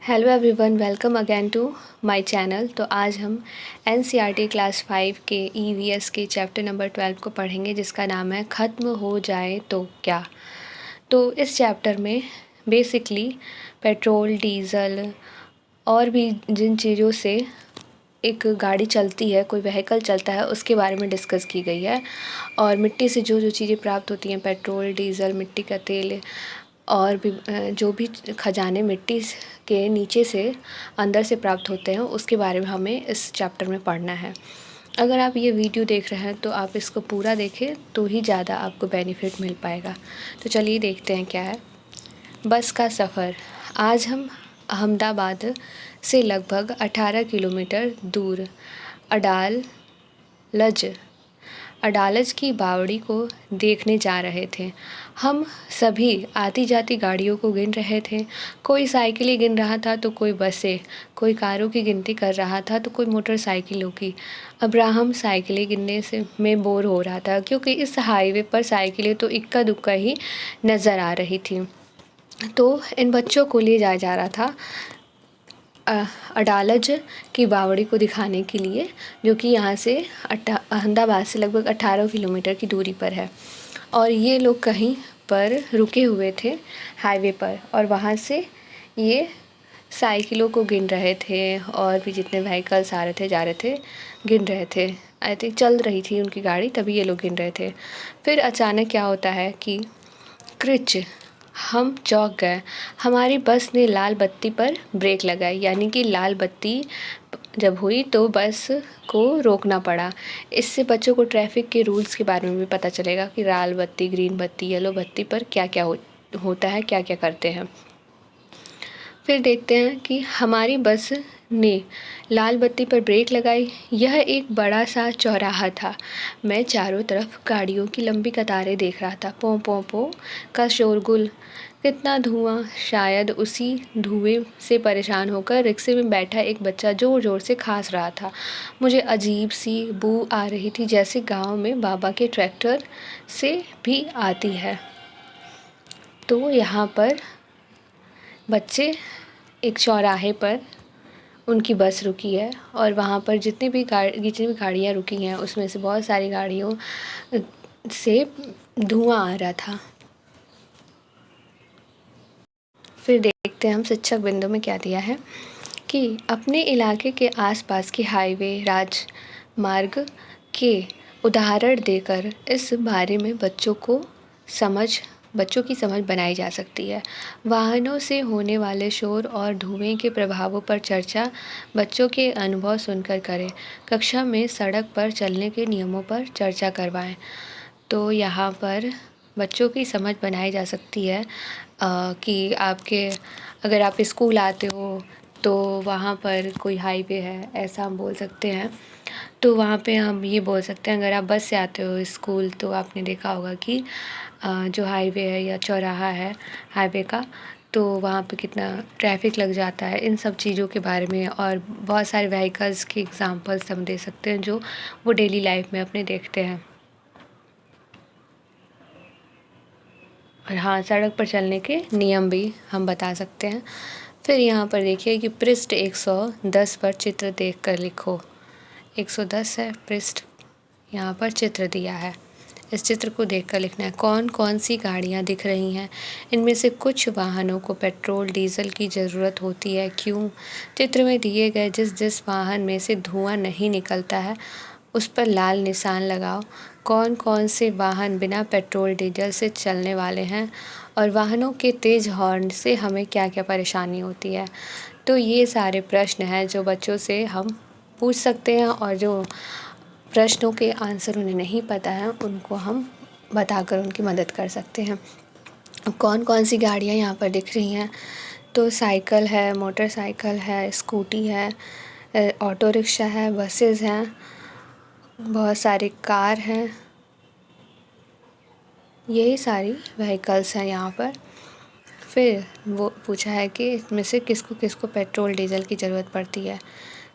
Hello everyone, welcome again to my channel. तो आज हम एनसीईआरटी क्लास 5 के ईवीएस के चैप्टर नंबर 12 को पढ़ेंगे, जिसका नाम है ख़त्म हो जाए तो क्या। तो इस चैप्टर में बेसिकली पेट्रोल, डीज़ल और भी जिन चीज़ों से एक गाड़ी चलती है, कोई व्हीकल चलता है, उसके बारे में डिस्कस की गई है। और मिट्टी से जो जो चीज़ें प्राप्त होती हैं, पेट्रोल, डीज़ल, मिट्टी का तेल और भी जो भी खजाने मिट्टी के नीचे से अंदर से प्राप्त होते हैं, उसके बारे में हमें इस चैप्टर में पढ़ना है। अगर आप ये वीडियो देख रहे हैं तो आप इसको पूरा देखें तो ही ज़्यादा आपको बेनिफिट मिल पाएगा। तो चलिए देखते हैं क्या है। बस का सफ़र। आज हम अहमदाबाद से लगभग 18 किलोमीटर दूर अडालज की बावड़ी को देखने जा रहे थे। हम सभी आती जाती गाड़ियों को गिन रहे थे। कोई साइकिलें गिन रहा था तो कोई बसें, कोई कारों की गिनती कर रहा था तो कोई मोटरसाइकिलों की। अब्राहम साइकिलें गिनने से में बोर हो रहा था, क्योंकि इस हाईवे पर साइकिलें तो इक्का दुक्का ही नज़र आ रही थी। तो इन बच्चों को ले जाया जा रहा था अडालज की बावड़ी को दिखाने के लिए, जो कि यहाँ से अहमदाबाद से लगभग 18 किलोमीटर की दूरी पर है। और ये लोग कहीं पर रुके हुए थे हाईवे पर, और वहाँ से ये साइकिलों को गिन रहे थे और भी जितने व्हीकल्स आ रहे थे जा रहे थे गिन रहे थे। आई थिंक चल रही थी उनकी गाड़ी, तभी ये लोग गिन रहे थे। फिर अचानक क्या होता है कि क्रिच, हम चौंक गए। हमारी बस ने लाल बत्ती पर ब्रेक लगाई, यानी कि लाल बत्ती जब हुई तो बस को रोकना पड़ा। इससे बच्चों को ट्रैफिक के रूल्स के बारे में भी पता चलेगा कि लाल बत्ती, ग्रीन बत्ती, येलो बत्ती पर क्या क्या होता है, क्या क्या करते हैं। फिर देखते हैं कि हमारी बस ने लाल बत्ती पर ब्रेक लगाई। यह एक बड़ा सा चौराहा था। मैं चारों तरफ गाड़ियों की लंबी कतारें देख रहा था। पों पों पों का शोरगुल, कितना धुआं। शायद उसी धुएं से परेशान होकर रिक्शे में बैठा एक बच्चा ज़ोर ज़ोर से खांस रहा था। मुझे अजीब सी बू आ रही थी, जैसे गांव में बाबा के ट्रैक्टर से भी आती है। तो यहाँ पर बच्चे एक चौराहे पर उनकी बस रुकी है, और वहाँ पर जितनी भी गाड़ियाँ रुकी हैं, उसमें से बहुत सारी गाड़ियों से धुआं आ रहा था। फिर देखते हैं हम शिक्षक बिंदु में क्या दिया है कि अपने इलाके के आसपास के हाईवे, राजमार्ग के उदाहरण देकर इस बारे में बच्चों की समझ बनाई जा सकती है। वाहनों से होने वाले शोर और धुएं के प्रभावों पर चर्चा बच्चों के अनुभव सुनकर करें। कक्षा में सड़क पर चलने के नियमों पर चर्चा करवाएं। तो यहाँ पर बच्चों की समझ बनाई जा सकती है कि अगर आप स्कूल आते हो तो वहाँ पर कोई हाईवे है, ऐसा हम बोल सकते हैं। तो वहाँ पे हम ये बोल सकते हैं, अगर आप बस से आते हो स्कूल तो आपने देखा होगा कि जो हाईवे है या चौराहा है हाईवे का, तो वहाँ पे कितना ट्रैफिक लग जाता है। इन सब चीज़ों के बारे में और बहुत सारे व्हीकल्स के एग्जांपल्स हम दे सकते हैं जो वो डेली लाइफ में अपने देखते हैं। और हाँ, सड़क पर चलने के नियम भी हम बता सकते हैं। फिर यहाँ पर देखिए कि पृष्ठ 110 पर चित्र देखकर लिखो। 110 है पृष्ठ, यहाँ पर चित्र दिया है। इस चित्र को देखकर लिखना है। कौन कौन सी गाड़ियाँ दिख रही हैं? इनमें से कुछ वाहनों को पेट्रोल, डीजल की ज़रूरत होती है, क्यों? चित्र में दिए गए जिस वाहन में से धुआं नहीं निकलता है उस पर लाल निशान लगाओ। कौन कौन से वाहन बिना पेट्रोल, डीजल से चलने वाले हैं, और वाहनों के तेज़ हॉर्न से हमें क्या क्या परेशानी होती है। तो ये सारे प्रश्न हैं जो बच्चों से हम पूछ सकते हैं, और जो प्रश्नों के आंसर उन्हें नहीं पता है उनको हम बताकर उनकी मदद कर सकते हैं। कौन कौन सी गाड़ियाँ यहाँ पर दिख रही हैं? तो साइकिल है, मोटरसाइकिल है, स्कूटी है, ऑटो रिक्शा है, बसेस हैं, बहुत सारी कार हैं। यही सारी व्हीकल्स हैं यहाँ पर। फिर वो पूछा है कि इसमें से किसको किसको पेट्रोल, डीजल की ज़रूरत पड़ती है।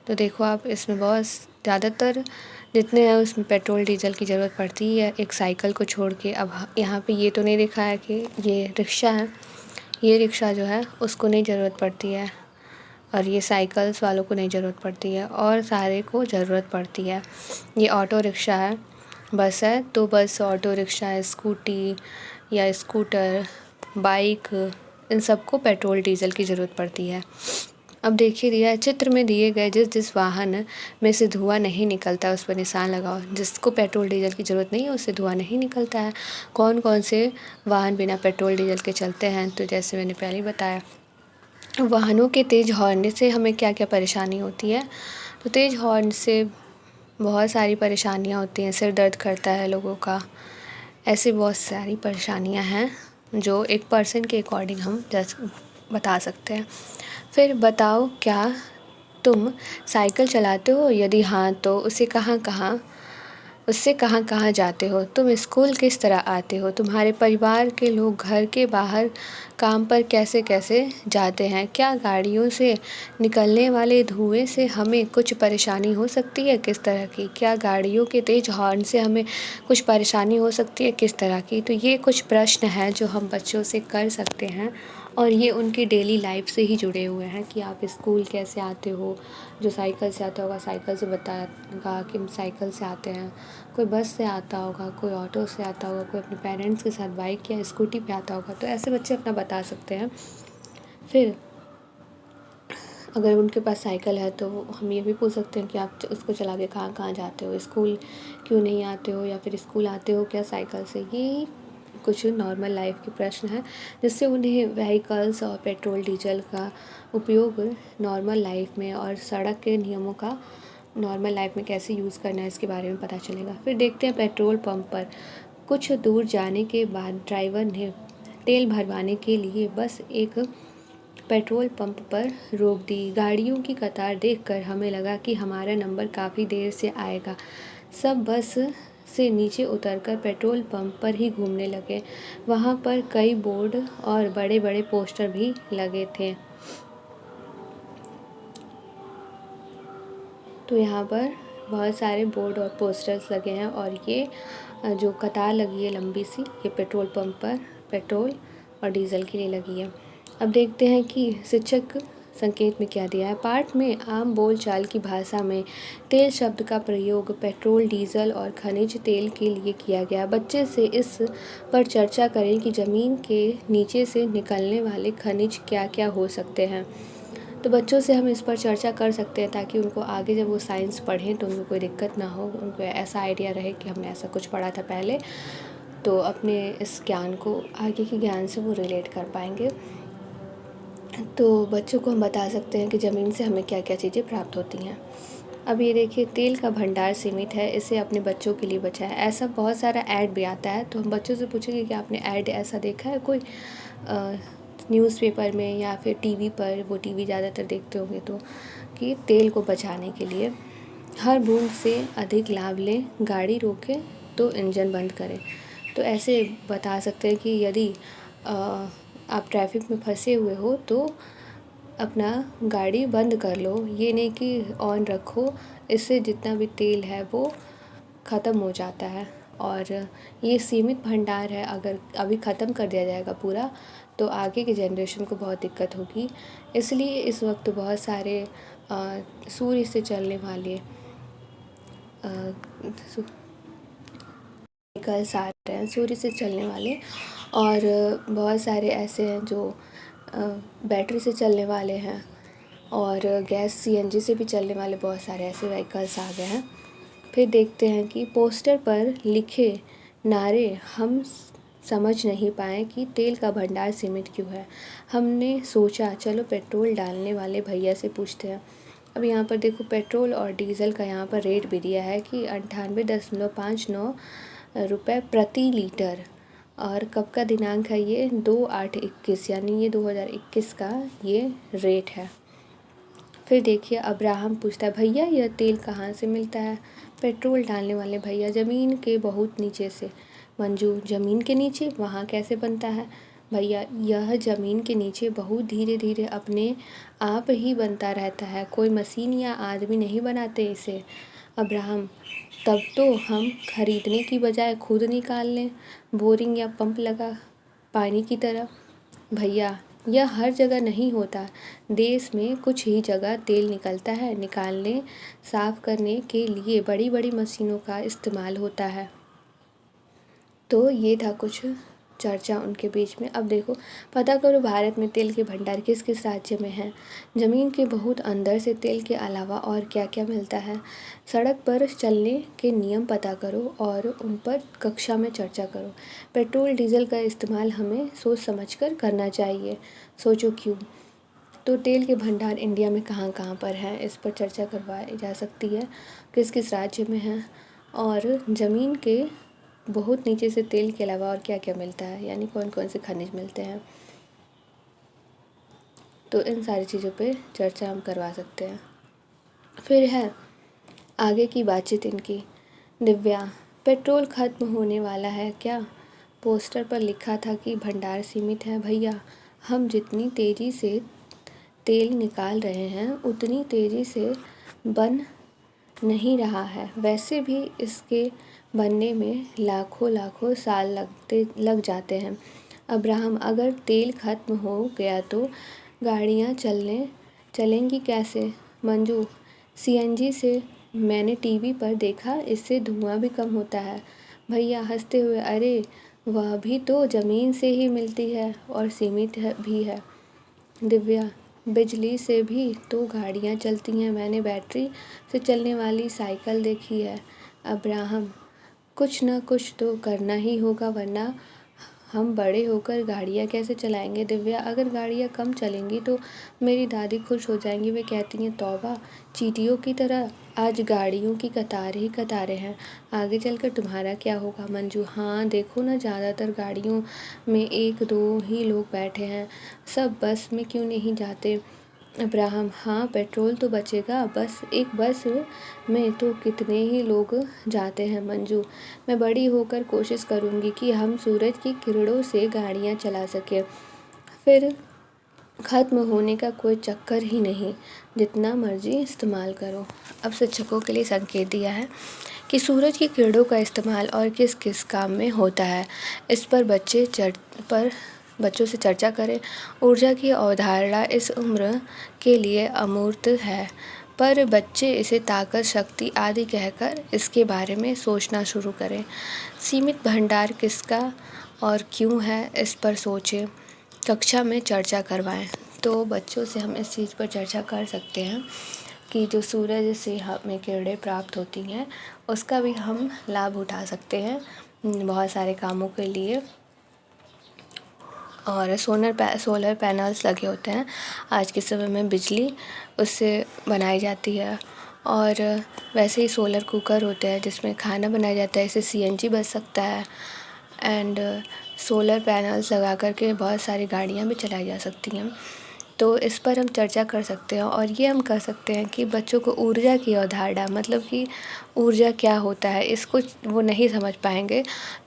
तो देखो आप, इसमें बहुत ज़्यादातर जितने हैं उसमें पेट्रोल, डीजल की ज़रूरत पड़ती है, एक साइकिल को छोड़ के। अब यहाँ पे ये तो नहीं लिखा है कि ये रिक्शा है, ये रिक्शा जो है उसको नहीं ज़रूरत पड़ती है। और ये साइकिल्स वालों को नहीं ज़रूरत पड़ती है और सारे को ज़रूरत पड़ती है। ये ऑटो रिक्शा है, बस है तो बस, ऑटो रिक्शा, स्कूटी या स्कूटर, बाइक, इन सबको पेट्रोल डीजल की ज़रूरत पड़ती है। अब देखिए दिया चित्र में दिए गए जिस जिस वाहन में से धुआं नहीं निकलता उस पर निशान लगाओ। जिसको पेट्रोल डीजल की ज़रूरत नहीं है उससे धुआं नहीं निकलता है। कौन कौन से वाहन बिना पेट्रोल डीजल के चलते हैं? तो जैसे मैंने पहले ही बताया, वाहनों के तेज़ हॉर्न से हमें क्या क्या परेशानी होती है। तो तेज़ हॉर्न से बहुत सारी परेशानियाँ होती हैं, सिर दर्द करता है लोगों का, ऐसी बहुत सारी परेशानियाँ हैं जो एक पर्सन के अकॉर्डिंग हम जज बता सकते हैं। फिर बताओ, क्या तुम साइकिल चलाते हो? यदि हाँ तो उससे कहाँ कहाँ जाते हो? तुम स्कूल किस तरह आते हो? तुम्हारे परिवार के लोग घर के बाहर काम पर कैसे कैसे जाते हैं? क्या गाड़ियों से निकलने वाले धुएं से हमें कुछ परेशानी हो सकती है? किस तरह की? क्या गाड़ियों के तेज़ हॉर्न से हमें कुछ परेशानी हो सकती है? किस तरह की? तो ये कुछ प्रश्न हैं जो हम बच्चों से कर सकते हैं और ये उनकी डेली लाइफ से ही जुड़े हुए हैं कि आप स्कूल कैसे आते हो। जो साइकिल से आता होगा साइकिल से बताएगा कि हम साइकिल से आते हैं, कोई बस से आता होगा, कोई ऑटो से आता होगा, कोई अपने पेरेंट्स के साथ बाइक या स्कूटी पे आता होगा। तो ऐसे बच्चे अपना बता सकते हैं। फिर अगर उनके पास साइकिल है तो हम ये भी पूछ सकते हैं कि आप उसको चला के कहाँ कहाँ जाते हो, स्कूल क्यों नहीं आते हो, या फिर स्कूल आते हो क्या साइकिल से। ये कुछ नॉर्मल लाइफ के प्रश्न हैं जिससे उन्हें व्हीकल्स और पेट्रोल डीजल का उपयोग नॉर्मल लाइफ में और सड़क के नियमों का नॉर्मल लाइफ में कैसे यूज़ करना है इसके बारे में पता चलेगा। फिर देखते हैं पेट्रोल पंप पर कुछ दूर जाने के बाद ड्राइवर ने तेल भरवाने के लिए बस एक पेट्रोल पंप पर रोक दी। गाड़ियों की कतार देखकर हमें लगा कि हमारा नंबर काफ़ी देर से आएगा। सब बस से नीचे उतरकर पेट्रोल पंप पर ही घूमने लगे। वहाँ पर कई बोर्ड और बड़े बड़े पोस्टर भी लगे थे। तो यहाँ पर बहुत सारे बोर्ड और पोस्टर्स लगे हैं और ये जो कतार लगी है लंबी सी, ये पेट्रोल पंप पर पेट्रोल और डीज़ल के लिए लगी है। अब देखते हैं कि शिक्षक संकेत में क्या दिया है। पाठ में आम बोलचाल की भाषा में तेल शब्द का प्रयोग पेट्रोल, डीजल और खनिज तेल के लिए किया गया। बच्चे से इस पर चर्चा करें कि ज़मीन के नीचे से निकलने वाले खनिज क्या क्या हो सकते हैं। तो बच्चों से हम इस पर चर्चा कर सकते हैं ताकि उनको आगे जब वो साइंस पढ़ें तो उनको कोई दिक्कत ना हो, उनको ऐसा आइडिया रहे कि हमने ऐसा कुछ पढ़ा था पहले, तो अपने इस ज्ञान को आगे के ज्ञान से वो रिलेट कर पाएंगे। तो बच्चों को हम बता सकते हैं कि ज़मीन से हमें क्या क्या चीज़ें प्राप्त होती हैं। अब ये देखिए, तेल का भंडार सीमित है, इसे अपने बच्चों के लिए बचाएं। ऐसा बहुत सारा ऐड भी आता है, तो हम बच्चों से पूछेंगे कि आपने ऐड ऐसा देखा है कोई न्यूज़पेपर में या फिर टीवी पर, वो टीवी ज़्यादातर देखते होंगे तो, कि तेल को बचाने के लिए हर बूंद से अधिक लाभ लें, गाड़ी रोकें तो इंजन बंद करें। तो ऐसे बता सकते हैं कि यदि आप ट्रैफिक में फंसे हुए हो तो अपना गाड़ी बंद कर लो, ये नहीं कि ऑन रखो, इससे जितना भी तेल है वो ख़त्म हो जाता है। और ये सीमित भंडार है, अगर अभी ख़त्म कर दिया जाएगा पूरा तो आगे की जनरेशन को बहुत दिक्कत होगी। इसलिए इस वक्त बहुत सारे सूर्य से चलने वाले व्हीकल्स आ रहे हैं, सूर्य से चलने वाले, और बहुत सारे ऐसे हैं जो बैटरी से चलने वाले हैं, और गैस सीएनजी से भी चलने वाले बहुत सारे ऐसे व्हीकल्स आ गए हैं। फिर देखते हैं कि पोस्टर पर लिखे नारे हम समझ नहीं पाए कि तेल का भंडार सीमित क्यों है। हमने सोचा चलो पेट्रोल डालने वाले भैया से पूछते हैं। अब यहाँ पर देखो, पेट्रोल और डीज़ल का यहाँ पर रेट भी दिया है कि 98.59 रुपये प्रति लीटर, और कब का दिनांक है ये 2/8/21, यानी ये 2021 का ये रेट है। फिर देखिए, अब्राहम पूछता है भैया यह तेल कहाँ से मिलता है? पेट्रोल डालने वाले भैया, ज़मीन के बहुत नीचे से। मंजू, ज़मीन के नीचे, वहाँ कैसे बनता है? भैया, यह ज़मीन के नीचे बहुत धीरे धीरे अपने आप ही बनता रहता है, कोई मशीन या आदमी नहीं बनाते इसे। अब्राहम, तब तो हम खरीदने की बजाय खुद निकाल लें, बोरिंग या पंप लगा पानी की तरह। भैया, यह हर जगह नहीं होता। देश में कुछ ही जगह तेल निकलता है। निकालने, साफ करने के लिए बड़ी बड़ी मशीनों का इस्तेमाल होता है। तो ये था कुछ चर्चा उनके बीच में। अब देखो, पता करो भारत में तेल के भंडार किस किस राज्य में हैं। ज़मीन के बहुत अंदर से तेल के अलावा और क्या क्या मिलता है। सड़क पर चलने के नियम पता करो और उन पर कक्षा में चर्चा करो। पेट्रोल डीजल का इस्तेमाल हमें सोच समझ कर करना चाहिए। सोचो क्यों। तो तेल के भंडार इंडिया में कहाँ कहाँ पर हैं, इस पर चर्चा करवाई जा सकती है। किस किस राज्य में हैं और ज़मीन के बहुत नीचे से तेल के अलावा और क्या क्या मिलता है, यानी कौन कौन से खनिज मिलते हैं। तो इन सारी चीज़ों पे चर्चा हम करवा सकते हैं। फिर है आगे की बातचीत इनकी। दिव्या, पेट्रोल खत्म होने वाला है क्या? पोस्टर पर लिखा था कि भंडार सीमित है। भैया, हम जितनी तेज़ी से तेल निकाल रहे हैं उतनी तेज़ी से बन नहीं रहा है। वैसे भी इसके बनने में लाखों लाखों साल लग जाते हैं। अब्राहम, अगर तेल खत्म हो गया तो गाड़ियाँ चलेंगी कैसे? मंजू, सीएनजी से। मैंने टीवी पर देखा, इससे धुआं भी कम होता है। भैया हंसते हुए, अरे वह भी तो ज़मीन से ही मिलती है और सीमित भी है। दिव्या, बिजली से भी तो गाड़ियाँ चलती हैं, मैंने बैटरी से चलने वाली साइकिल देखी है। अब्राहम, कुछ न कुछ तो करना ही होगा, वरना हम बड़े होकर गाड़ियाँ कैसे चलाएंगे। दिव्या, अगर गाड़ियाँ कम चलेंगी तो मेरी दादी खुश हो जाएंगी। वे कहती हैं, तौबा, चींटियों की तरह आज गाड़ियों की कतारें ही कतारें हैं। आगे चलकर तुम्हारा क्या होगा। मंजू, हाँ देखो ना, ज़्यादातर गाड़ियों में एक दो ही लोग बैठे हैं। सब बस में क्यों नहीं जाते। अब्राहम, हाँ पेट्रोल तो बचेगा। एक बस में तो कितने ही लोग जाते हैं। मंजू, मैं बड़ी होकर कोशिश करूँगी कि हम सूरज की किरणों से गाड़ियाँ चला सकें, फिर ख़त्म होने का कोई चक्कर ही नहीं, जितना मर्जी इस्तेमाल करो। अब शिक्षकों के लिए संकेत दिया है कि सूरज की किरणों का इस्तेमाल और किस किस काम में होता है, इस पर बच्चों से चर्चा करें। ऊर्जा की अवधारणा इस उम्र के लिए अमूर्त है, पर बच्चे इसे ताकत, शक्ति आदि कहकर इसके बारे में सोचना शुरू करें। सीमित भंडार किसका और क्यों है, इस पर सोचें। कक्षा में चर्चा करवाएं। तो बच्चों से हम इस चीज़ पर चर्चा कर सकते हैं कि जो सूरज से हमें किरणें प्राप्त होती हैं उसका भी हम लाभ उठा सकते हैं बहुत सारे कामों के लिए। और सोलर पैनल्स लगे होते हैं आज के समय में, बिजली उससे बनाई जाती है। और वैसे ही सोलर कुकर होते हैं जिसमें खाना बनाया जाता है, इससे सीएनजी बच सकता है। एंड सोलर पैनल्स लगा करके बहुत सारी गाड़ियाँ भी चलाई जा सकती हैं। तो इस पर हम चर्चा कर सकते हैं। और ये हम कर सकते हैं कि बच्चों को ऊर्जा की अवधारणा, मतलब कि ऊर्जा क्या होता है, इसको वो नहीं समझ पाएंगे,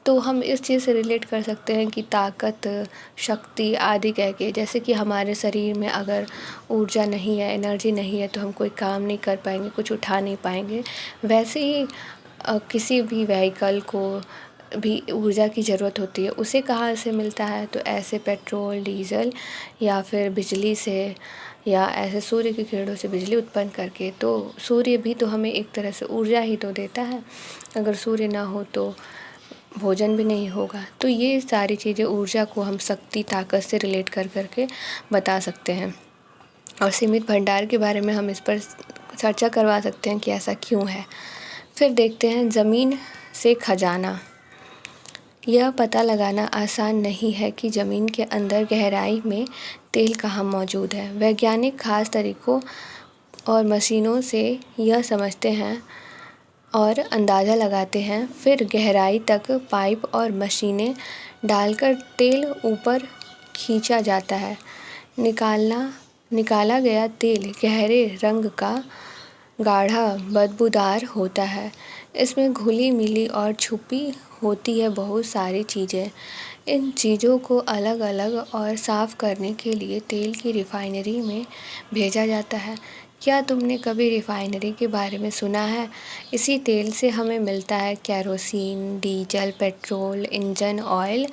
तो हम इस चीज़ से रिलेट कर सकते हैं कि ताकत, शक्ति आदि कह के, जैसे कि हमारे शरीर में अगर ऊर्जा नहीं है, एनर्जी नहीं है, तो हम कोई काम नहीं कर पाएंगे, कुछ उठा नहीं पाएंगे। वैसे ही किसी भी व्हीकल को भी ऊर्जा की ज़रूरत होती है, उसे कहाँ से मिलता है, तो ऐसे पेट्रोल, डीजल या फिर बिजली से, या ऐसे सूर्य की किरणों से बिजली उत्पन्न करके। तो सूर्य भी तो हमें एक तरह से ऊर्जा ही तो देता है। अगर सूर्य ना हो तो भोजन भी नहीं होगा। तो ये सारी चीज़ें ऊर्जा को हम शक्ति, ताकत से रिलेट कर करके बता सकते हैं। और सीमित भंडार के बारे में हम इस पर चर्चा करवा सकते हैं कि ऐसा क्यों है। फिर देखते हैं ज़मीन से खजाना। यह पता लगाना आसान नहीं है कि ज़मीन के अंदर गहराई में तेल कहाँ मौजूद है। वैज्ञानिक खास तरीकों और मशीनों से यह समझते हैं और अंदाज़ा लगाते हैं, फिर गहराई तक पाइप और मशीनें डालकर तेल ऊपर खींचा जाता है। निकाला गया तेल गहरे रंग का, गाढ़ा, बदबूदार होता है। इसमें घुली मिली और छुपी होती है बहुत सारी चीज़ें। इन चीज़ों को अलग अलग और साफ़ करने के लिए तेल की रिफाइनरी में भेजा जाता है। क्या तुमने कभी रिफाइनरी के बारे में सुना है? इसी तेल से हमें मिलता है kerosene, diesel, petrol, engine oil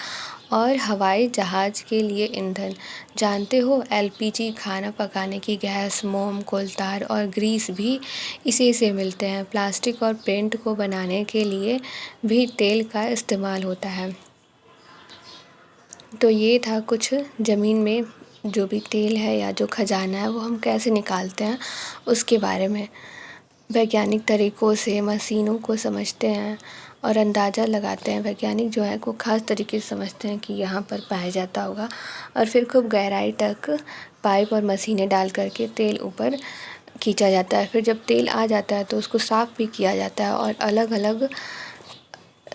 और हवाई जहाज़ के लिए ईंधन। जानते हो एलपीजी खाना पकाने की गैस, मोम, कोलतार और ग्रीस भी इसी से मिलते हैं। प्लास्टिक और पेंट को बनाने के लिए भी तेल का इस्तेमाल होता है। तो ये था कुछ ज़मीन में जो भी तेल है या जो खजाना है वो हम कैसे निकालते हैं उसके बारे में। वैज्ञानिक तरीक़ों से मशीनों को समझते हैं और अंदाज़ा लगाते हैं। वैज्ञानिक जो है को ख़ास तरीके से समझते हैं कि यहाँ पर पाया जाता होगा और फिर खूब गहराई तक पाइप और मशीनें डाल कर के तेल ऊपर खींचा जाता है। फिर जब तेल आ जाता है तो उसको साफ़ भी किया जाता है और अलग अलग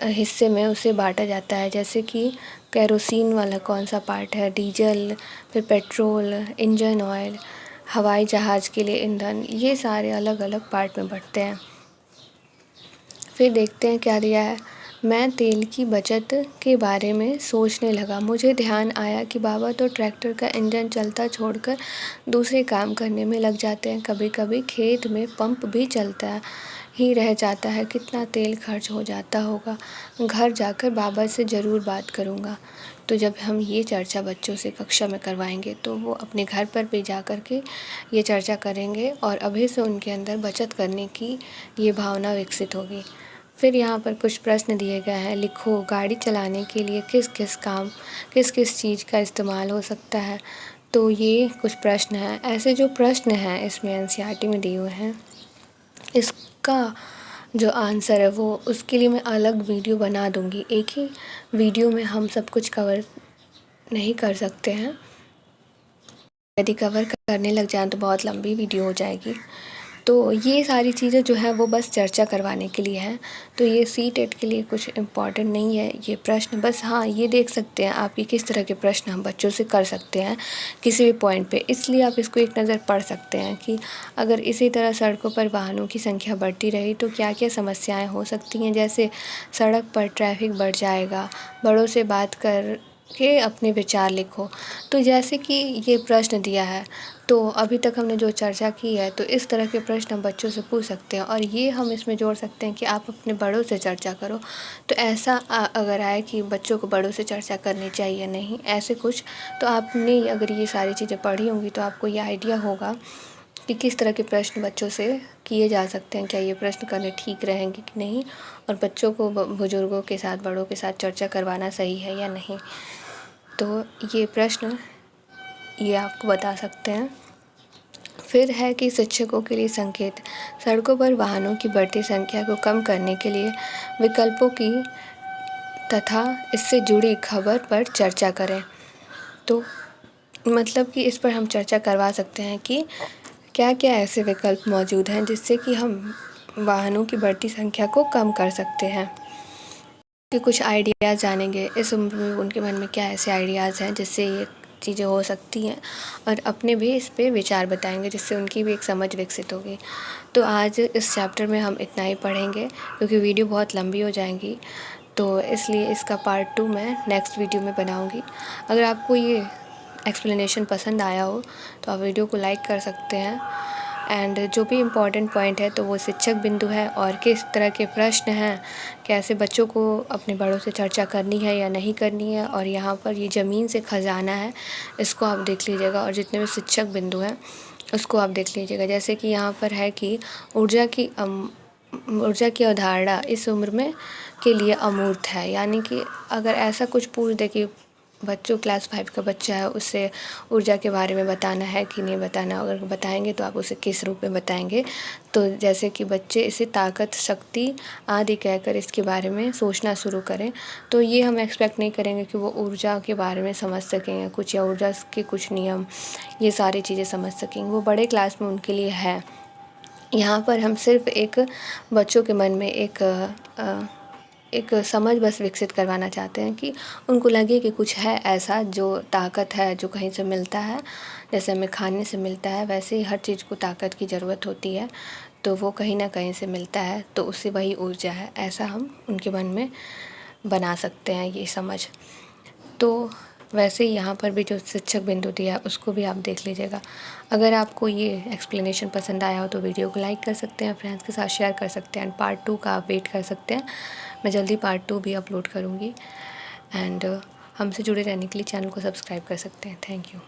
हिस्से में उसे बांटा जाता है, जैसे कि केरोसिन वाला कौन सा पार्ट है, डीजल, फिर पेट्रोल, इंजन ऑयल, हवाई जहाज़ के लिए ईंधन, ये सारे अलग अलग पार्ट में बँटते हैं। फिर देखते हैं क्या दिया है। मैं तेल की बचत के बारे में सोचने लगा। मुझे ध्यान आया कि बाबा तो ट्रैक्टर का इंजन चलता छोड़कर दूसरे काम करने में लग जाते हैं। कभी कभी खेत में पंप भी चलता ही रह जाता है। कितना तेल खर्च हो जाता होगा। घर जाकर बाबा से ज़रूर बात करूँगा। तो जब हम ये चर्चा बच्चों से कक्षा में करवाएंगे तो वो अपने घर पर भी जा कर के ये चर्चा करेंगे और अभी से उनके अंदर बचत करने की ये भावना विकसित होगी। फिर यहाँ पर कुछ प्रश्न दिए गए हैं। लिखो, गाड़ी चलाने के लिए किस किस चीज़ का इस्तेमाल हो सकता है। तो ये कुछ प्रश्न हैं। ऐसे जो प्रश्न हैं इसमें एनसीईआरटी में दिए हुए हैं, इसका जो आंसर है वो उसके लिए मैं अलग वीडियो बना दूँगी। एक ही वीडियो में हम सब कुछ कवर नहीं कर सकते हैं। यदि कवर करने लग जाएँ तो बहुत लंबी वीडियो हो जाएगी। तो ये सारी चीज़ें जो है वो बस चर्चा करवाने के लिए हैं। तो ये सीटेट के लिए कुछ इम्पॉर्टेंट नहीं है ये प्रश्न। बस हाँ, ये देख सकते हैं आप कि किस तरह के प्रश्न हम बच्चों से कर सकते हैं किसी भी पॉइंट पे। इसलिए आप इसको एक नज़र पढ़ सकते हैं कि अगर इसी तरह सड़कों पर वाहनों की संख्या बढ़ती रही तो क्या क्या समस्याएँ हो सकती हैं। जैसे सड़क पर ट्रैफिक बढ़ जाएगा। बड़ों से बात कर के अपने विचार लिखो। तो जैसे कि ये प्रश्न दिया है, तो अभी तक हमने जो चर्चा की है तो इस तरह के प्रश्न हम बच्चों से पूछ सकते हैं और ये हम इसमें जोड़ सकते हैं कि आप अपने बड़ों से चर्चा करो। तो ऐसा अगर आए कि बच्चों को बड़ों से चर्चा करनी चाहिए नहीं, ऐसे कुछ, तो आपने अगर ये सारी चीज़ें पढ़ी होंगी तो आपको ये आइडिया होगा कि किस तरह के प्रश्न बच्चों से किए जा सकते हैं। क्या ये प्रश्न करने ठीक रहेंगे कि नहीं, और बच्चों को बुज़ुर्गों के साथ, बड़ों के साथ चर्चा करवाना सही है या नहीं। तो ये प्रश्न ये आपको बता सकते हैं। फिर है कि शिक्षकों के लिए संकेत। सड़कों पर वाहनों की बढ़ती संख्या को कम करने के लिए विकल्पों की तथा इससे जुड़ी खबर पर चर्चा करें। तो मतलब कि इस पर हम चर्चा करवा सकते हैं कि क्या क्या ऐसे विकल्प मौजूद हैं जिससे कि हम वाहनों की बढ़ती संख्या को कम कर सकते हैं। कि कुछ आइडियाज़ जानेंगे इस उम्र में उनके मन में क्या ऐसे आइडियाज़ हैं जिससे ये चीज़ें हो सकती हैं, और अपने भी इस पे विचार बताएंगे जिससे उनकी भी एक समझ विकसित होगी। तो आज इस चैप्टर में हम इतना ही पढ़ेंगे क्योंकि वीडियो बहुत लंबी हो जाएगी, तो इसलिए इसका पार्ट 2 मैं नेक्स्ट वीडियो में बनाऊँगी। अगर आपको ये एक्सप्लेनेशन पसंद आया हो तो आप वीडियो को लाइक कर सकते हैं। एंड जो भी इम्पॉर्टेंट पॉइंट है तो वो शिक्षक बिंदु है और किस तरह के प्रश्न हैं, कैसे बच्चों को अपने बड़ों से चर्चा करनी है या नहीं करनी है, और यहाँ पर ये ज़मीन से खजाना है इसको आप देख लीजिएगा, और जितने भी शिक्षक बिंदु हैं उसको आप देख लीजिएगा। जैसे कि यहाँ पर है कि ऊर्जा की अवधारणा इस उम्र में के लिए अमूर्त है। यानी कि अगर ऐसा कुछ पूछ दे कि बच्चों क्लास 5 का बच्चा है, उससे ऊर्जा के बारे में बताना है कि नहीं बताना, अगर बताएंगे तो आप उसे किस रूप में बताएंगे। तो जैसे कि बच्चे इसे ताकत, शक्ति आदि कहकर इसके बारे में सोचना शुरू करें, तो ये हम एक्सपेक्ट नहीं करेंगे कि वो ऊर्जा के बारे में समझ सकें कुछ, या ऊर्जा के कुछ नियम, ये सारी चीज़ें समझ सकेंगे। वो बड़े क्लास में उनके लिए है। यहाँ पर हम सिर्फ एक बच्चों के मन में एक समझ बस विकसित करवाना चाहते हैं कि उनको लगे कि कुछ है ऐसा जो ताकत है, जो कहीं से मिलता है। जैसे हमें खाने से मिलता है वैसे ही हर चीज़ को ताकत की ज़रूरत होती है, तो वो कहीं ना कहीं से मिलता है, तो उससे वही ऊर्जा है, ऐसा हम उनके मन में बना सकते हैं ये समझ। तो वैसे ही यहाँ पर भी जो शिक्षक बिंदु दिया है उसको भी आप देख लीजिएगा। अगर आपको ये एक्सप्लेनेशन पसंद आया हो तो वीडियो को लाइक कर सकते हैं, फ्रेंड्स के साथ शेयर कर सकते हैं। पार्ट 2 का आप वेट कर सकते हैं, मैं जल्दी पार्ट 2 भी अपलोड करूँगी। एंड हमसे जुड़े रहने के लिए चैनल को सब्सक्राइब कर सकते हैं। Thank you.